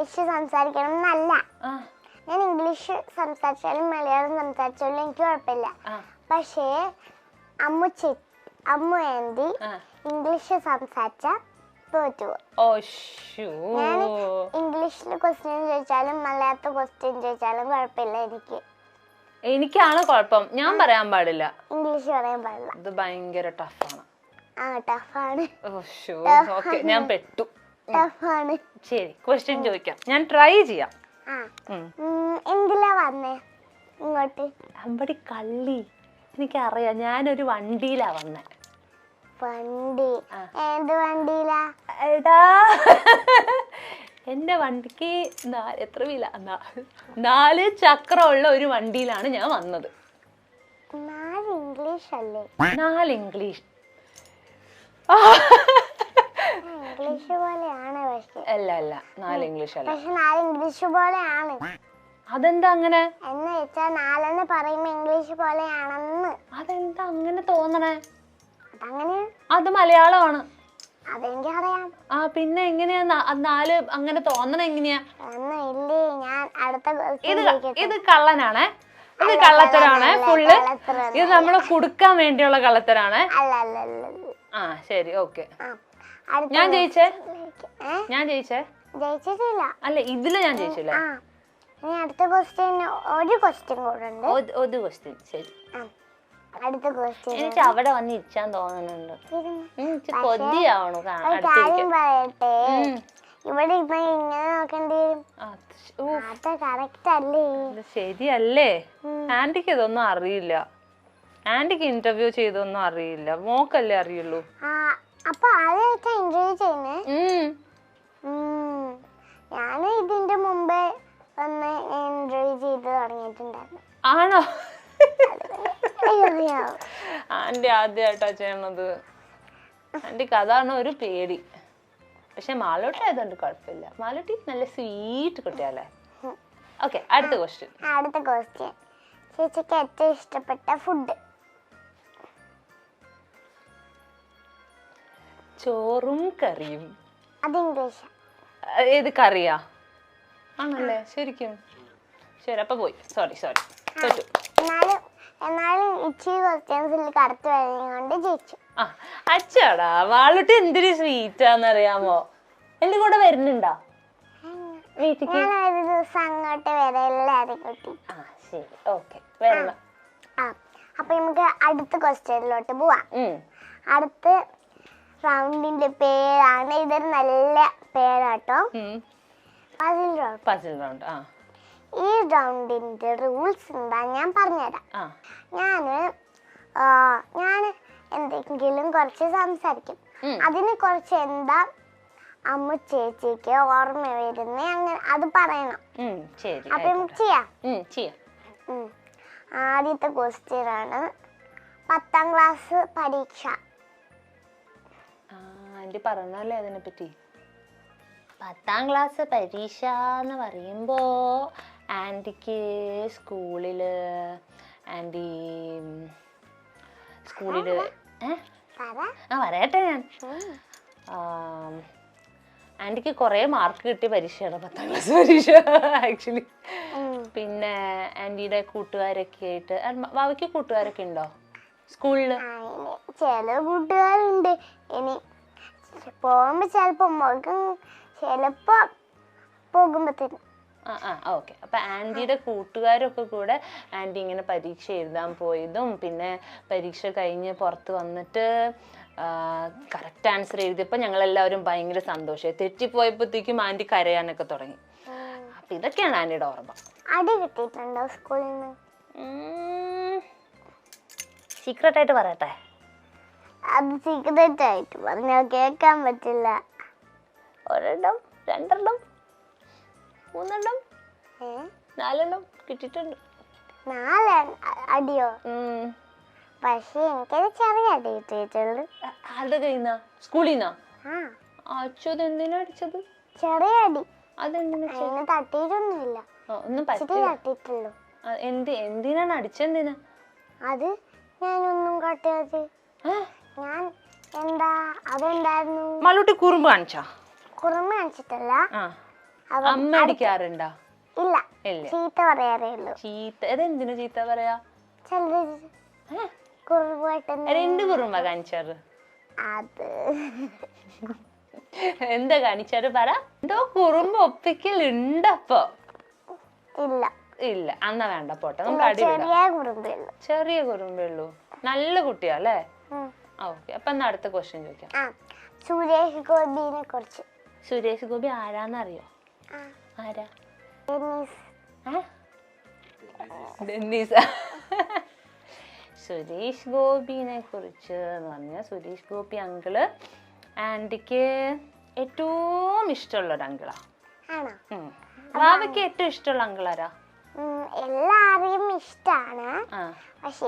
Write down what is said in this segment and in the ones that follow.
English സംസാരിക്കണം എന്നല്ല. ഞാൻ ഇംഗ്ലീഷ് സംസാരിച്ചാലും മലയാളം സംസാരിച്ചാലും എനിക്ക് കുഴപ്പമില്ല. പക്ഷേ അമ്മു ആൻറ്റി ഇംഗ്ലീഷ് സംസാരിച്ച തോറ്റു. ഞാൻ ഇംഗ്ലീഷിൽ ക്വസ്റ്റ്യൻ ചോദിച്ചാലും മലയാളത്തിൽ ക്വസ്റ്റ്യൻ ചോദിച്ചാലും കുഴപ്പമില്ല. എനിക്കാണ് കുഴപ്പം, ഞാൻ പറയാൻ പാടില്ല, ഇംഗ്ലീഷ് പറയാൻ പാടില്ല. ഇത് ഭയങ്കര ടഫാണ്. ഞാൻ പെട്ടു. ശരി, ക്വസ്റ്റ്യൻ ചോദിക്കാം, ഞാൻ ട്രൈ ചെയ്യാം. എന്തിലാ വന്നേ ഇങ്ങോട്ട്? അമ്പടി കള്ളി, എനിക്കറിയാം, ഞാനൊരു വണ്ടിയിലാ വന്നേ. വണ്ടി? ഏത് വണ്ടിയിലാ? എടാ, എന്റെ വണ്ടിക്ക് എത്ര വീല, 4 ചക്രമുള്ള ഒരു വണ്ടിയിലാണ് ഞാൻ വന്നത്. 4 ഇംഗ്ലീഷ് അല്ലേ? 4 ഇംഗ്ലീഷ് ഇംഗ്ലീഷ് പോലെയാണ്. അല്ല 4 ഇംഗ്ലീഷ് അല്ല. പക്ഷെ 4 ഇംഗ്ലീഷ് പോലെയാണ്. അതെന്താ അങ്ങനെ? എന്ന് വെച്ചാൽ 4 പറയുമ്പോ ഇംഗ്ലീഷ് പോലെയാണെന്ന്. അതെന്താ അങ്ങനെ തോന്നണേ? അതങ്ങനെ, അത് മലയാളമാണ്. അതെനിക്കറിയാം. പിന്നെ എങ്ങനെയാ 4 അങ്ങനെ തോന്നണ? എങ്ങനെയാ? ഇല്ലേ, ഞാൻ അടുത്ത ഇത് കള്ളനാണേ, ഇത് കള്ളത്തരാണ് ഫുള്ള്. ഇത് നമ്മള് കൊടുക്കാൻ വേണ്ടിയുള്ള കള്ളത്തരാണ്. ശരി, ഓക്കെ. ഞാൻ ജയിച്ചേ? ജയിച്ചിട്ടില്ല. അല്ല, ഇതില് ഞാൻ ജയിച്ചില്ല. അടുത്ത ക്വസ്റ്റ്യൻ, ഒരു ക്വസ്റ്റ്യൻ കൂടെ ഉണ്ട്. ഒരു ക്വസ്റ്റ്യൻ. ശരി, അടുത്ത ക്വസ്റ്റ്യൻ. എനിക്ക് അവിടെ വന്ന് ഇരിക്കാൻ തോന്നുന്നുണ്ട്. കൊതിയാവണു. കാര്യം പറയട്ടെ, ഇവിടെ ഇപ്പൊ ഇങ്ങനെ നോക്കേണ്ടി വരും. അത് കറക്റ്റ് അല്ലേ? ശരിയല്ലേ? ആന്റിക്ക് ഇതൊന്നും അറിയില്ല. ആന്റിക്ക് ഇന്റർവ്യൂ ചെയ്തൊന്നും അറിയില്ല, മോക്കല്ലേ അറിയുള്ളൂ. അപ്പൊ ആരായിട്ടാ ഇന്റർവ്യൂ ചെയ്യുന്നേ? ഞാൻ ഇതിന്റെ മുമ്പേ വന്ന് ഇന്റർവ്യൂ ചെയ്ത് തുടങ്ങിയിട്ടുണ്ടായിരുന്നു. ആണോ? ആന്റി ആദ്യമായിട്ടാ ചെയ്യണത്. ആന്റിക്ക് അതാണ് ഒരു പേടി. പക്ഷെ മാലോട്ടി ആയതുകൊണ്ട് കുഴപ്പമില്ല. മാലോട്ടി നല്ല സ്വീറ്റ് കുട്ടിയല്ലേ. ഓക്കെ, അടുത്ത ക്വസ്റ്റ്യൻ. ചേച്ചിക്ക് ഏറ്റവും ഇഷ്ടപ്പെട്ട ഫുഡ്? ചോറും കറിയും. അത് ഇംഗ്ലീഷ്. ഏത് കറിയാ? ആണല്ലേ, ശരിക്കും? ശരി, അപ്പൊ പോയി. സോറി തോറ്റു. എന്നാലും ഇച്ചിരി ക്വസ്റ്റ്യൻസിൽ കറക്റ്റ് വരുന്നതുകൊണ്ട് ജയിച്ചു. അച്ഛാടാ, വാളുട്ടി എന്തൊരു സ്വീറ്റാന്നറിയാമോ? എന്റെ കൂടെ വരുന്നുണ്ടോ വീട്ടിക്ക്? ഞാൻ ഒരു ദിവസം അങ്ങോട്ട് വരാം. ശരി, ഓക്കെ, വരണം. അപ്പൊ നമുക്ക് അടുത്ത ക്വസ്റ്റ്യനിലോട്ട് പോവാം. അടുത്ത റൗണ്ടിന്റെ പേരാണ്, ഇതൊരു നല്ല പേരാട്ടോ, പസിൽ റൗണ്ട്. ഈ റൗണ്ടിന്റെ റൂൾസ് എന്താ ഞാൻ പറഞ്ഞുതരാം. ഞാന് എന്തെങ്കിലും കുറച്ച് സംസാരിക്കും. അതിനെ കുറിച്ച് എന്താ അമ്മ ചേച്ചിക്ക് ഓർമ്മ വരുന്നേ അങ്ങനെ അത് പറയണം. അപ്പൊ നമുക്ക് ചെയ്യാം. ആദ്യത്തെ ക്വസ്റ്റ്യൻ ആണ് 10ാം ക്ലാസ് പരീക്ഷ. ആന്റി പറഞ്ഞല്ലേ അതിനെ പറ്റി? 10ാം ക്ലാസ് പരീക്ഷ എന്ന് പറയുമ്പോ ആന്റിക്ക് സ്കൂളില് പറയട്ടെ ഞാൻ. ആന്റിക്ക് കുറെ മാർക്ക് കിട്ടിയ പരീക്ഷയാണ് 10ാം ക്ലാസ് പരീക്ഷ ആക്ച്വലി. പിന്നെ ആന്റിയുടെ കൂട്ടുകാരൊക്കെ ആയിട്ട്, വാവയ്ക്ക് കൂട്ടുകാരൊക്കെ ഉണ്ടോ സ്കൂളില്? ചില കൂട്ടുകാരുണ്ട്. ഇനി പോകുമ്പോ ചിലപ്പോ പോകുമ്പോ ഓക്കെ. അപ്പൊ ആന്റിയുടെ കൂട്ടുകാരൊക്കെ കൂടെ ആന്റി ഇങ്ങനെ പരീക്ഷ എഴുതാൻ പോയതും പിന്നെ പരീക്ഷ കഴിഞ്ഞ് പുറത്ത് വന്നിട്ട് കറക്റ്റ് ആൻസർ എഴുതിയപ്പോൾ ഞങ്ങളെല്ലാവരും ഭയങ്കര സന്തോഷമായി. തെറ്റിപ്പോയപ്പോഴത്തേക്കും ആന്റി കരയാനൊക്കെ തുടങ്ങി. അപ്പൊ ഇതൊക്കെയാണ് ആന്റിയുടെ ഓർമ്മ. അടി കിട്ടിയിട്ടുണ്ടോ സ്കൂളിൽ നിന്ന്? സീക്രട്ട് ആയിട്ട് പറയട്ടെ? അത് സീക്രട്ട് ആയിട്ട് പറഞ്ഞാൽ കേൾക്കാൻ പറ്റില്ല. 1 2 3 4 കിട്ടിയിട്ടുണ്ട്. 4 അടിയോ? പക്ഷേ എനിക്കത് ചെറിയ അടി കിട്ടിയിട്ടുള്ളു. ആരുടെ കയ്യിന്നാ? സ്കൂളിന്നാ? അച്ഛത് എന്തിനാ അടിച്ചത്? ചെറിയ അടി. അതെന്തിനാ? തട്ടിയിട്ടൊന്നുമില്ല, തട്ടിയിട്ടുള്ളൂ. എന്തിനാണ് അടിച്ചെന്തിനാ? അത് ഞാനൊന്നും കാട്ടിയത്. ഞാൻ അതെന്തായിരുന്നു? മലൂട്ടി കുറുമ്പ് കാണിച്ചാ? കുറുമ്പ് കാണിച്ചിട്ടല്ല, അമ്മ അടിക്കാറുണ്ടോ? ഇല്ല, ഇല്ല. ചീത്ത പറയാറേ ഉള്ളൂ. ചീത്ത അതെന്തിനു ചീത്ത പറയാ? രണ്ട് കുറുമ്പ കാണിച്ചാറ്. അത് എന്താ കാണിച്ചാറ് പറ. എന്തോ കുറുമ്പ് ഒപ്പിക്കലുണ്ടപ്പോ? ഇല്ല ഇല്ല, എന്നാ വേണ്ട പോട്ടെ, നമുക്ക് അടിവിടാം. ചെറിയ കുറുമ്പേ ഉള്ളൂ. നല്ല കുട്ടിയാ അല്ലേ? ഓക്കെ, അപ്പൊ എന്നാ അടുത്ത ക്വസ്റ്റ്യൻ ചോദിക്കാം. സുരേഷ് ഗോപിനെ കുറിച്ച്. സുരേഷ് ഗോപി ആരാന്നറിയോ? ആരാ? ഡെന്നീസ്. സുരേഷ് ഗോപിനെ കുറിച്ച് എന്ന് പറഞ്ഞാൽ സുരേഷ് ഗോപി അങ്കിള് ആന്റിക്ക് ഏറ്റവും ഇഷ്ടമുള്ള ഒരു അങ്കിളാ. വാവയ്ക്ക് ഏറ്റവും ഇഷ്ടമുള്ള അങ്കിളാരാ? എല്ലാരെയും ഇഷ്ടാണ്, പക്ഷെ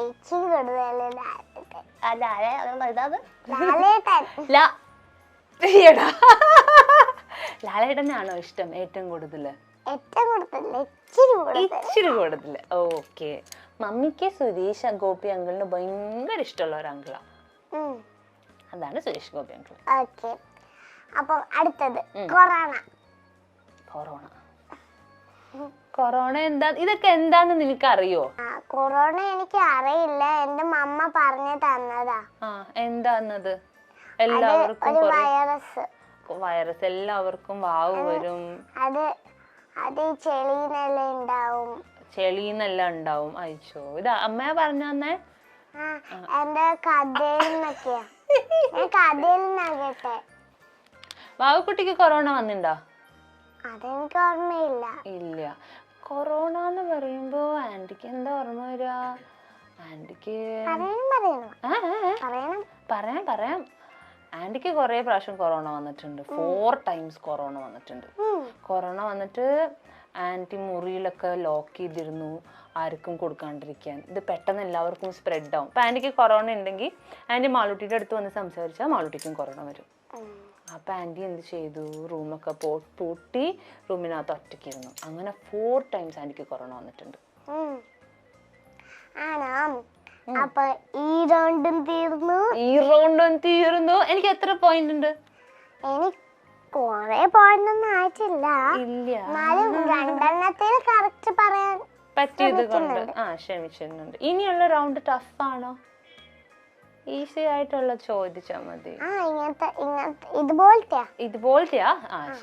ലാലേട്ടനാണോ ഇഷ്ടം ഏറ്റവും കൂടുതല്? ഇച്ചിരി കൂടുതല്. ഓക്കെ. മമ്മിക്ക് സുരേഷ് ഗോപി അങ്കിളിന് ഭയങ്കര ഇഷ്ടമുള്ള ഒരു അങ്കിളാ. അതാണ് സുരേഷ് ഗോപി അങ്കിൾ. അപ്പൊ അടുത്തത് കൊറോണ. കൊറോണ എന്താ? ഇതൊക്കെ എന്താന്ന് നിനക്ക് അറിയോ? കൊറോണ എനിക്ക് അറിയില്ല, എന്റെ മമ്മ പറഞ്ഞു തന്നതാ. എന്താന്നത്? എല്ലാവർക്കും വൈറസ് എല്ലാവർക്കും വാവ് വരും. അത് ചെളിന്നെല്ലാം ഉണ്ടാവും. ചെളിന്നെല്ലാം ഉണ്ടാവും. അയച്ചോ, ഇത് അമ്മയാ പറഞ്ഞു തന്നേ? എന്റെ കഥയിൽ നിന്നൊക്കെയാ. കഥയിൽ നിന്നാകട്ടെ. വാവക്കുട്ടിക്ക് കൊറോണ വന്നിണ്ടോ? അതെനിക്ക് ഓർമ്മയില്ല. ഇല്ല. കൊറോണ എന്ന് പറയുമ്പോ ആന്റിക്ക് എന്താ ഓർമ്മ വരിക? ആന്റിക്ക് പറയാം. ആന്റിക്ക് കുറെ പ്രാവശ്യം കൊറോണ വന്നിട്ടുണ്ട്. 4 times കൊറോണ വന്നിട്ടുണ്ട്. കൊറോണ വന്നിട്ട് ആന്റി മുറിയിലൊക്കെ ലോക്ക് ചെയ്തിരുന്നു, ആർക്കും കൊടുക്കാണ്ടിരിക്കാൻ. ഇത് പെട്ടെന്ന് എല്ലാവർക്കും സ്പ്രെഡ് ആവും. ഇപ്പൊ ആന്റിക്ക് കൊറോണ ഉണ്ടെങ്കിൽ ആന്റി മാളൂട്ടിയുടെ അടുത്ത് വന്ന് സംസാരിച്ചാൽ മാളൂട്ടിക്കും കൊറോണ വരും. അപ്പൊ ആന്റി എന്ത് ചെയ്തു? റൂമൊക്കെ പൂട്ടി റൂമിനകത്ത് ഒറ്റയ്ക്കിരുന്നു. അങ്ങനെ 4 times ആന്റിക്ക് കൊറോണ വന്നിട്ടുണ്ട്. അപ്പൊ ഈ റൗണ്ടും തീർന്നു. എനിക്ക് എത്ര പോയിന്റ് ഉണ്ട്? എനിക്ക് കൊറേ പോയിന്റ് ഒന്നും ആയിട്ടില്ല. ഇല്ല, രണ്ടെണ്ണത്തിന് കറക്റ്റ് പറയാൻ പറ്റിയത് കൊണ്ട് ക്ഷമിച്ചിട്ടുണ്ട്. ഇനിയുള്ള റൗണ്ട് ടഫ് ആണോ? ഈസി ആയിട്ടുള്ള ചോദിച്ചാ മതി. ഇതുപോലത്തെയാ?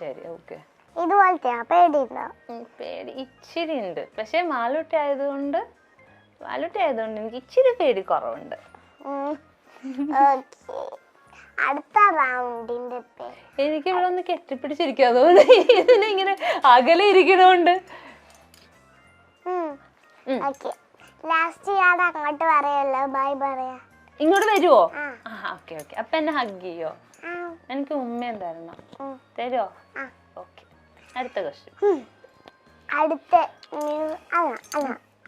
ശരി, ഓക്കെ. ഇതുപോലത്തെയാ? പേടി ഇച്ചിരി ഉണ്ട്, പക്ഷെ മാലൂട്ടി ആയതുകൊണ്ട് എനിക്ക് ഇച്ചിരി പേടി കുറവുണ്ട്. അടുത്ത റൗണ്ടിന്റെ എനിക്ക് ഇവിടെ ഒന്ന് കെട്ടിപ്പിടിച്ചിരിക്കും, അതുകൊണ്ട് ഇതിനിങ്ങനെ അകലെ ഇരിക്കണോണ്ട്. ലാസ്റ്റ് ഞാൻ അങ്ങോട്ട് പറയല്ലോ, ബൈ പറയാ. ഇങ്ങോട്ട് വരുവോ? ഓക്കെ. അപ്പൊ എന്നെ ഹഗ് ചെയ്യോ? എനിക്ക് ഉമ്മയും തരണം. തരുമോ? ഓക്കെ. അടുത്ത ക്വസ്റ്റ്യൻ.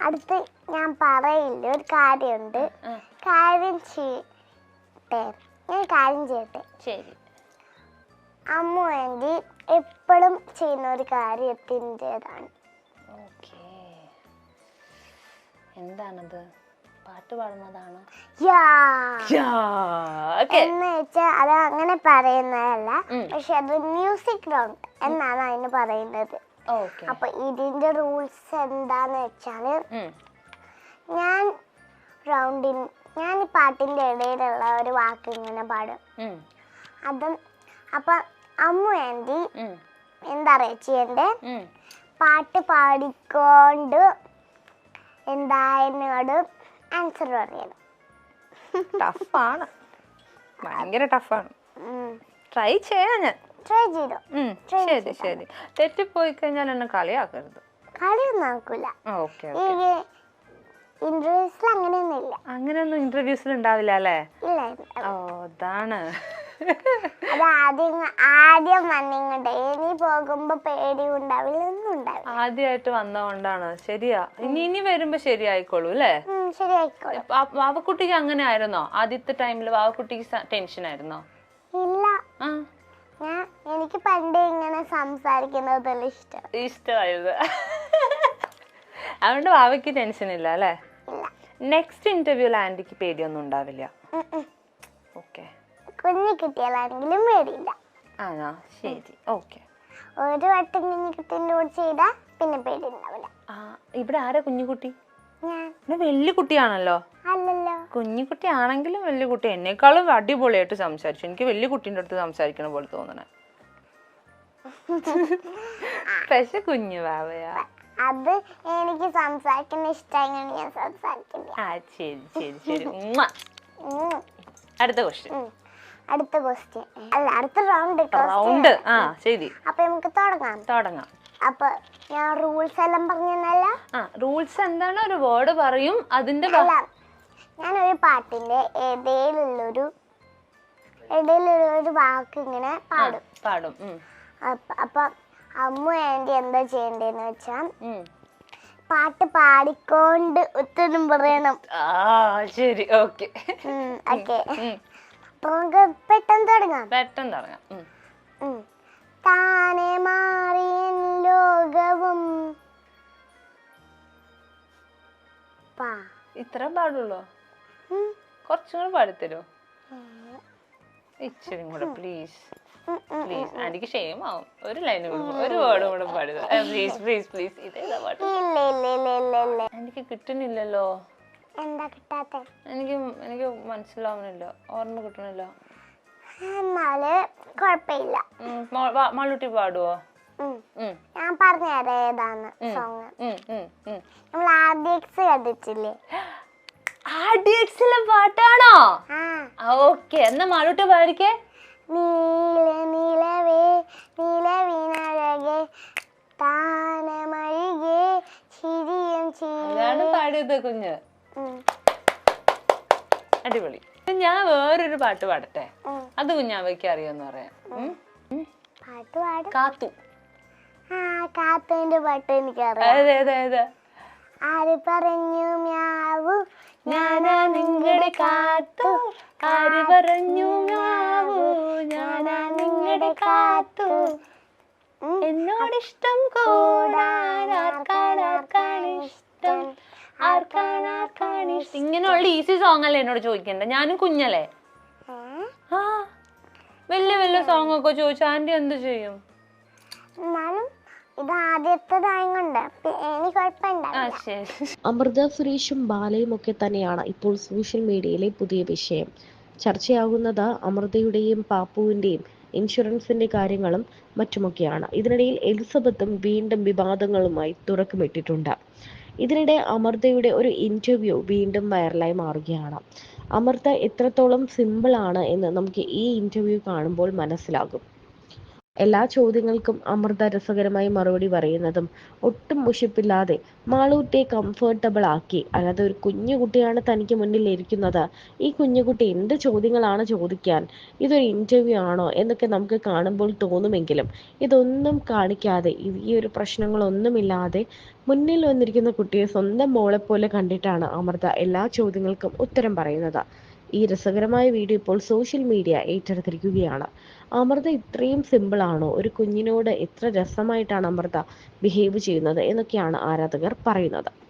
അടുത്ത് ഞാൻ പറയില്ല, ഒരു കാര്യമുണ്ട്. ഞാൻ കാര്യം ചെയ്യട്ടെ. ശരി. അമ്മു ആന്റി എപ്പോഴും ചെയ്യുന്ന ഒരു കാര്യത്തിൻ്റെതാണ്. എന്താണത്? പാട്ട് പാടുന്നതാണോ? എന്ന് വെച്ചാൽ അത് അങ്ങനെ പറയുന്നതല്ല, പക്ഷെ അത് മ്യൂസിക് റൗണ്ട് എന്നാണ് അതിന് പറയുന്നത്. അപ്പൊ ഇതിന്റെ റൂൾസ് എന്താന്ന് വെച്ചാല്, ഞാൻ ഈ പാട്ടിന്റെ ഇടയിലുള്ള ഒരു വാക്ക് ഇങ്ങനെ പാടും. അപ്പൊ അമ്മു ആന്റി എന്താ ചെയ്യണ്ടേ? പാട്ട് പാടിക്കൊണ്ട് എന്നോട് ആൻസർ പറയണം. ടഫാണ്, ഭയങ്കര ടഫാണ്. ട്രൈ ചെയ്യാം ഞാൻ. ട്രൈ ചെയ്തോ? ശരി. തെറ്റിപ്പോയി കഴിഞ്ഞാൽ എന്നെ കളിയാക്കരുത്. കളിയൊന്നും ആക്കൂല. ഇന്റർവ്യൂസിൽ അങ്ങനെയൊന്നും ഇന്റർവ്യൂസിൽ ഉണ്ടാവില്ല അല്ലേ? അതാണ്. അത് ആദ്യം വന്നിങ്ങോട്ടെ, ഇനി പോകുമ്പോ പേടി ഉണ്ടാവില്ല, ഒന്നും ഉണ്ടാവില്ല. ആദ്യമായിട്ട് വന്നോണ്ടാണ്. ശരിയാ, ഇനി വരുമ്പോ ശരിയായിക്കോളൂ അല്ലേ? ശരിയായിക്കോളൂ. വാവക്കുട്ടിക്ക് അങ്ങനെ ആയിരുന്നോ? ആദ്യത്തെ ടൈമില് വാവക്കുട്ടിക്ക് ടെൻഷൻ ആയിരുന്നോ? ഇല്ല, എനിക്ക് പണ്ട് ഇങ്ങനെ സംസാരിക്കുന്നതല്ല ഇഷ്ടമായത്. അതുകൊണ്ട് വാവയ്ക്ക് ടെൻഷൻ ഇല്ല അല്ലേ? നെക്സ്റ്റ് ഇന്റർവ്യൂല് ആന്റിക്ക് പേടിയൊന്നും ഉണ്ടാവില്ല. ഓക്കെ. കുഞ്ഞു കിട്ടിയാലാണെങ്കിലും പേടിയില്ല. ആണോ? ശരി, ഓക്കെ. ഒരു വട്ടം കുഞ്ഞിക്കുട്ടീൻ്റെ കൂടെ ചെയ്താൽ പിന്നെ പേടിയുണ്ടാവില്ല. ഇവിടെ ആരാ കുഞ്ഞുകുട്ടി? ഞാൻ. വലിയ കുട്ടിയാണല്ലോ. അല്ലല്ലോ. കുഞ്ഞിക്കുട്ടി ആണെങ്കിലും വലിയ കുട്ടി. എന്നെക്കാളും അടിപൊളിയായിട്ട് സംസാരിച്ചു. എനിക്ക് വലിയ കുട്ടീൻ്റെ അടുത്ത് സംസാരിക്കണ പോലെ തോന്നണേ. പക്ഷെ കുഞ്ഞു വാവയാ. അത് എനിക്ക് സംസാരിക്കുന്ന ഇഷ്ടമായതുകൊണ്ട് ഞാൻ സംസാരിക്കില്ല. ശരി ശരി ശരി. അടുത്ത ക്വസ്റ്റ്യൻ. അടുത്ത ക്വസ്റ്റ്യൻ അല്ല, അടുത്ത റൗണ്ട്. ശരി. അപ്പൊ നമുക്ക് തുടങ്ങാം. അപ്പൊ ഞാൻ റൂൾസ് എല്ലാം പറഞ്ഞല്ല. റൂൾസ് എന്താണ്? ഒരു വേർഡ് പറയും, അതിന്റെ ഞാനൊരു പാട്ടിന്റെ ഇടയിലുള്ളൊരു വാക്ക് ഇങ്ങനെ പാടും. അപ്പൊ അമ്മു ആന്റി എന്താ ചെയ്യണ്ടേന്ന് വെച്ചാ പാട്ട് പാടിക്കൊണ്ട് ഉത്തരം പറയണം. ശരി, ഓക്കെ. ഓക്കെ, അപ്പൊ നമുക്ക് പെട്ടെന്ന് തുടങ്ങാം. താനെ മാറിയ ലോകവും. ഇത്ര പാടുള്ളൂ? കുറച്ചും കൂടെ പാടിത്തരോ? ഇച്ചിരി കൂടെ പ്ലീസ്. എനിക്ക് ഷെയിം ആവും. ഒരു ലൈനും കൂടെ, ഒരു വേർഡും കൂടെ പാടുക പ്ലീസ് പ്ലീസ് പ്ലീസ്. ഇതേതാ പാട്ട്? എനിക്ക് കിട്ടുന്നില്ലല്ലോ. എന്താ കിട്ടാത്തെ? എനിക്ക് മനസ്സിലാവുന്നില്ല, ഓർമ്മ കിട്ടണില്ല. എന്നാല് കുഴപ്പമില്ല. മാളൂട്ടി പാടുവോ? ഞാൻ പറഞ്ഞുതരാം ഏതാന്ന് സോങ്. നമ്മൾ ആർഡിഎക്സ് കണ്ടിട്ടില്ലേ? ആർഡിഎക്സിലെ പാട്ടാണോ? ഓക്കെ, എന്നാ മാളൂട്ടി പാടിക്കേ. നീല നിലവേ നിലവിനഴകേ താനമഴികേ ചിരിയും അതാണ് പാടിയത് കുഞ്ഞ്. അടിപൊളി. ഞാൻ വേറൊരു പാട്ട് പാടട്ടെ, അത് കുഞ്ഞാവയ്ക്ക് അറിയാന്ന് പറയാം. കാത്തു. കാത്തുവിന്റെ പാട്ട് എനിക്കറിയാം. ആര് പറഞ്ഞു മ്യാവു ഞാനാ നിങ്ങളുടെ കാത്തു, ആര് പറഞ്ഞു മ്യാവു ഞാനാ നിങ്ങളുടെ കാത്തു, എന്നോടിഷ്ടം കൂടാൻ ആർക്കാണിഷ്ടം, ആർക്കാണിഷ്ടം. ഇങ്ങനെയുള്ള ഈസി സോങ് അല്ലേ എന്നോട് ചോദിക്കണ്ടേ? ഞാനും കുഞ്ഞല്ലേ. വലിയ വലിയ സോങ് ഒക്കെ ചോദിച്ച ആന്റി എന്ത് ചെയ്യും? അമൃത സുരേഷും ബാലയും ഒക്കെ തന്നെയാണ് ഇപ്പോൾ സോഷ്യൽ മീഡിയയിലെ പുതിയ വിഷയം. ചർച്ചയാകുന്നത് അമൃതയുടെയും പാപ്പുവിന്റെയും ഇൻഷുറൻസിന്റെ കാര്യങ്ങളും മറ്റുമൊക്കെയാണ്. ഇതിനിടയിൽ എലിസബത്തും വീണ്ടും വിവാദങ്ങളുമായി തുറക്കമിട്ടിട്ടുണ്ട്. ഇതിനിടെ അമൃതയുടെ ഒരു ഇന്റർവ്യൂ വീണ്ടും വൈറലായി മാറുകയാണ്. അമൃത എത്രത്തോളം സിമ്പിൾ ആണ് എന്ന് നമുക്ക് ഈ ഇന്റർവ്യൂ കാണുമ്പോൾ മനസ്സിലാകും. എല്ലാ ചോദ്യങ്ങൾക്കും അമൃത രസകരമായി മറുപടി പറയുന്നതും ഒട്ടും മുഷിപ്പില്ലാതെ മാളൂട്ടിയെ കംഫർട്ടബിൾ ആക്കി. അല്ലാതെ ഒരു കുഞ്ഞുകുട്ടിയാണ് തനിക്ക് മുന്നിൽ ഇരിക്കുന്നത്, ഈ കുഞ്ഞുകുട്ടി എന്ത് ചോദ്യങ്ങളാണ് ചോദിക്കാൻ, ഇതൊരു ഇന്റർവ്യൂ ആണോ എന്നൊക്കെ നമുക്ക് കാണുമ്പോൾ തോന്നുമെങ്കിലും ഇതൊന്നും കാണിക്കാതെ, ഈ ഒരു പ്രശ്നങ്ങളൊന്നുമില്ലാതെ മുന്നിൽ വന്നിരിക്കുന്ന കുട്ടിയെ സ്വന്തം മോളെ പോലെ കണ്ടിട്ടാണ് അമൃത എല്ലാ ചോദ്യങ്ങൾക്കും ഉത്തരം പറയുന്നത്. ഈ രസകരമായ വീഡിയോ ഇപ്പോൾ സോഷ്യൽ മീഡിയ ഏറ്റെടുത്തിരിക്കുകയാണ്. അമൃത ഇത്രയും സിമ്പിൾ ആണോ? ഒരു കുഞ്ഞിനോട് എത്ര രസമായിട്ടാണ് അമൃത ബിഹേവ് ചെയ്യുന്നത് എന്നൊക്കെയാണ് ആരാധകർ പറയുന്നത്.